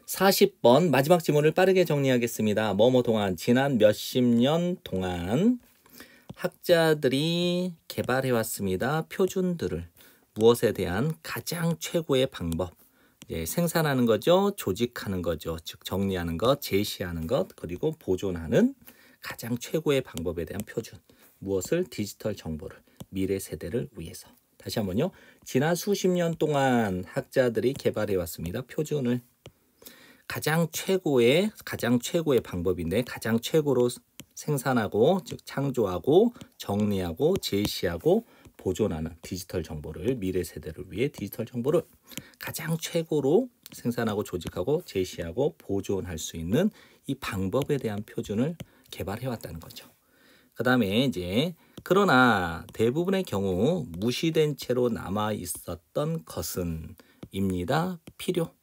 40번 마지막 지문을 빠르게 정리하겠습니다. 뭐뭐 동안 지난 몇십 년 동안 학자들이 개발해 왔습니다. 표준들을 무엇에 대한 가장 최고의 방법, 생산하는 거죠, 조직하는 거죠, 즉 정리하는 것, 제시하는 것, 그리고 보존하는 가장 최고의 방법에 대한 표준. 무엇을? 디지털 정보를 미래 세대를 위해서. 다시 한번요. 지난 수십 년 동안 학자들이 개발해 왔습니다. 표준을 가장 최고의 방법인데 가장 최고로 생산하고 즉 창조하고 정리하고 제시하고 보존하는 디지털 정보를 미래 세대를 위해 디지털 정보를 가장 최고로 생산하고 조직하고 제시하고 보존할 수 있는 이 방법에 대한 표준을 개발해 왔다는 거죠. 그 다음에 이제 그러나 대부분의 경우 무시된 채로 남아 있었던 것은 입니다. 필요,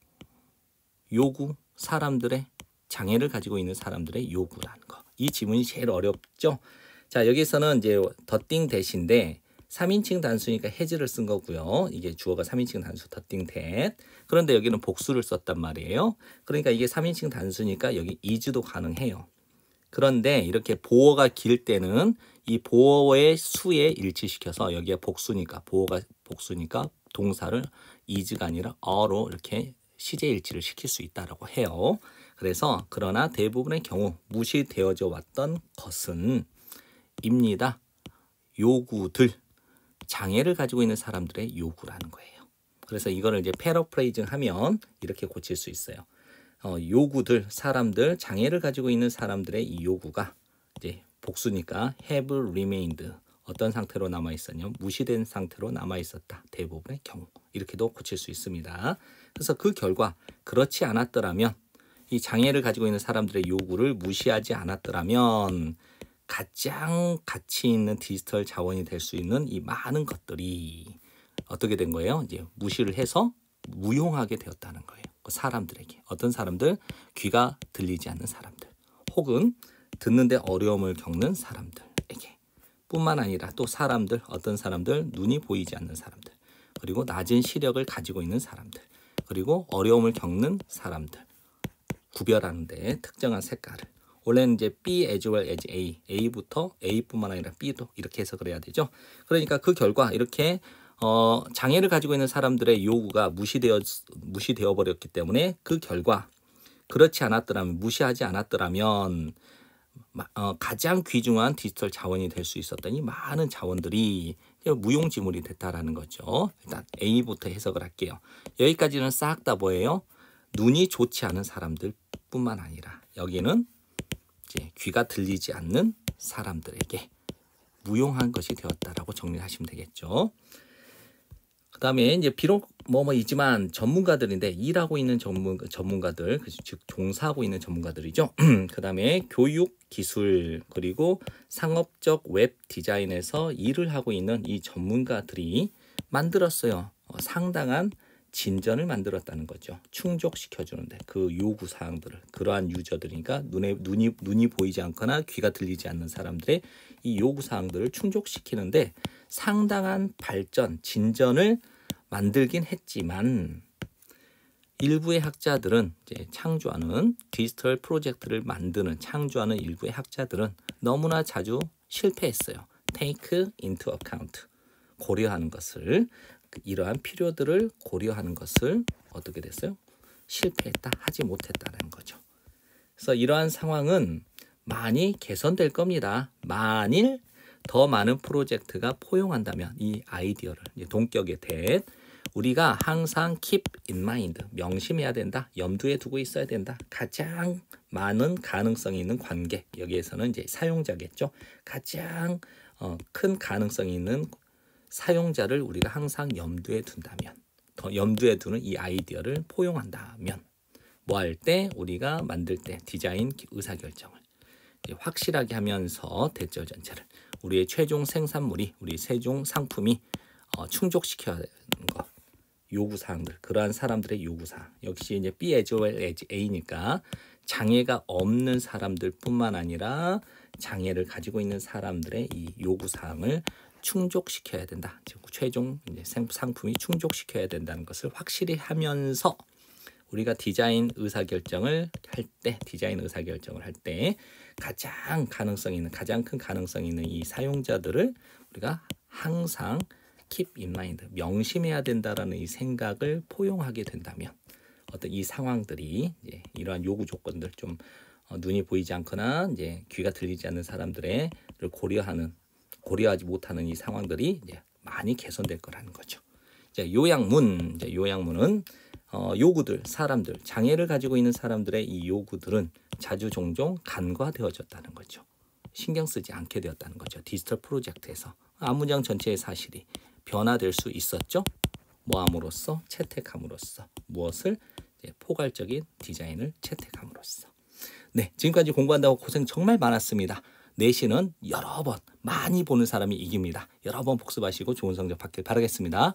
요구, 사람들의 장애를 가지고 있는 사람들의 요구라는 거. 이 지문이 제일 어렵죠. 자, 여기서는 이제 더띵 대신데 3인칭 단수니까 has를 쓴 거고요. 이게 주어가 3인칭 단수 더띵 that. 그런데 여기는 복수를 썼단 말이에요. 그러니까 이게 3인칭 단수니까 여기 is도 가능해요. 그런데 이렇게 보어가 길 때는 이 보어의 수에 일치시켜서 여기가 복수니까 보어가 복수니까 동사를 is가 아니라 a로 이렇게 시제 일치를 시킬 수 있다라고 해요. 그래서 그러나 대부분의 경우 무시되어져 왔던 것은 입니다. 요구들, 장애를 가지고 있는 사람들의 요구라는 거예요. 그래서 이거를 이제 패러프레이징 하면 이렇게 고칠 수 있어요. 요구들, 사람들, 장애를 가지고 있는 사람들의 이 요구가 이제 복수니까 have remained 어떤 상태로 남아 있었냐? 무시된 상태로 남아 있었다. 대부분의 경우 이렇게도 고칠 수 있습니다. 그래서 그 결과 그렇지 않았더라면 이 장애를 가지고 있는 사람들의 요구를 무시하지 않았더라면 가장 가치 있는 디지털 자원이 될 수 있는 이 많은 것들이 어떻게 된 거예요? 이제 무시를 해서 무용하게 되었다는 거예요. 그 사람들에게. 어떤 사람들? 귀가 들리지 않는 사람들. 혹은 듣는데 어려움을 겪는 사람들에게. 뿐만 아니라 또 사람들, 어떤 사람들? 눈이 보이지 않는 사람들. 그리고 낮은 시력을 가지고 있는 사람들. 그리고 어려움을 겪는 사람들. 구별하는데 특정한 색깔을. 원래는 이제 B as well as A, A부터 A뿐만 아니라 B도 이렇게 해서 그래야 되죠. 그러니까 그 결과 이렇게 장애를 가지고 있는 사람들의 요구가 무시되어 버렸기 때문에 그 결과 그렇지 않았더라면 무시하지 않았더라면 가장 귀중한 디지털 자원이 될 수 있었던 이 많은 자원들이 무용지물이 됐다라는 거죠. 일단 A부터 해석을 할게요. 여기까지는 싹 다 뭐예요? 눈이 좋지 않은 사람들뿐만 아니라 여기는 이제 귀가 들리지 않는 사람들에게 무용한 것이 되었다라고 정리를 하시면 되겠죠. 그 다음에 이제 비록 뭐이지만 전문가들인데 일하고 있는 전문가들, 즉 종사하고 있는 전문가들이죠. 그 다음에 교육, 기술, 그리고 상업적 웹 디자인에서 일을 하고 있는 이 전문가들이 만들었어요. 상당한 진전을 만들었다는 거죠. 충족시켜주는데 그 요구 사항들을 그러한 유저들이니까 눈이 보이지 않거나 귀가 들리지 않는 사람들의 이 요구 사항들을 충족시키는데 상당한 발전, 진전을 만들긴 했지만 일부의 학자들은 이제 창조하는 디지털 프로젝트를 만드는 창조하는 일부의 학자들은 너무나 자주 실패했어요. Take into account 고려하는 것을 이러한 필요들을 고려하는 것을 어떻게 됐어요? 실패했다, 하지 못했다는 거죠. 그래서 이러한 상황은 많이 개선될 겁니다. 만일 더 많은 프로젝트가 포용한다면 이 아이디어를 동격의 대 우리가 항상 keep in mind 명심해야 된다. 염두에 두고 있어야 된다. 가장 많은 가능성이 있는 관계 여기에서는 이제 사용자겠죠. 가장 큰 가능성이 있는 사용자를 우리가 항상 염두에 둔다면 더 염두에 두는 이 아이디어를 포용한다면 뭐 할 때 우리가 만들 때 디자인 의사결정을 확실하게 하면서 대절 전체를 우리의 최종 생산물이 우리 최종 상품이 충족시켜야 하는 것 요구사항들 그러한 사람들의 요구사항 역시 이제 B as well as A니까 장애가 없는 사람들뿐만 아니라 장애를 가지고 있는 사람들의 이 요구사항을 충족시켜야 된다. 즉 최종 이제 상품이 충족시켜야 된다는 것을 확실히 하면서 우리가 디자인 의사결정을 할 때 가장 큰 가능성 있는 이 사용자들을 우리가 항상 keep in mind, 명심해야 된다라는 이 생각을 포용하게 된다면 어떤 이 상황들이 이제 이러한 요구 조건들 좀 눈이 보이지 않거나 이제 귀가 들리지 않는 사람들의 고려하지 못하는 이 상황들이 이제 많이 개선될 거라는 거죠. 이제 요양문은 요구들, 사람들, 장애를 가지고 있는 사람들의 이 요구들은 자주 종종 간과되어졌다는 거죠. 신경 쓰지 않게 되었다는 거죠. 디지털 프로젝트에서 앞문장 전체의 사실이 변화될 수 있었죠. 뭐함으로써? 채택함으로써. 무엇을? 포괄적인 디자인을 채택함으로써. 네, 지금까지 공부한다고 고생 정말 많았습니다. 내신은 여러 번 많이 보는 사람이 이깁니다. 여러 번 복습하시고 좋은 성적 받길 바라겠습니다.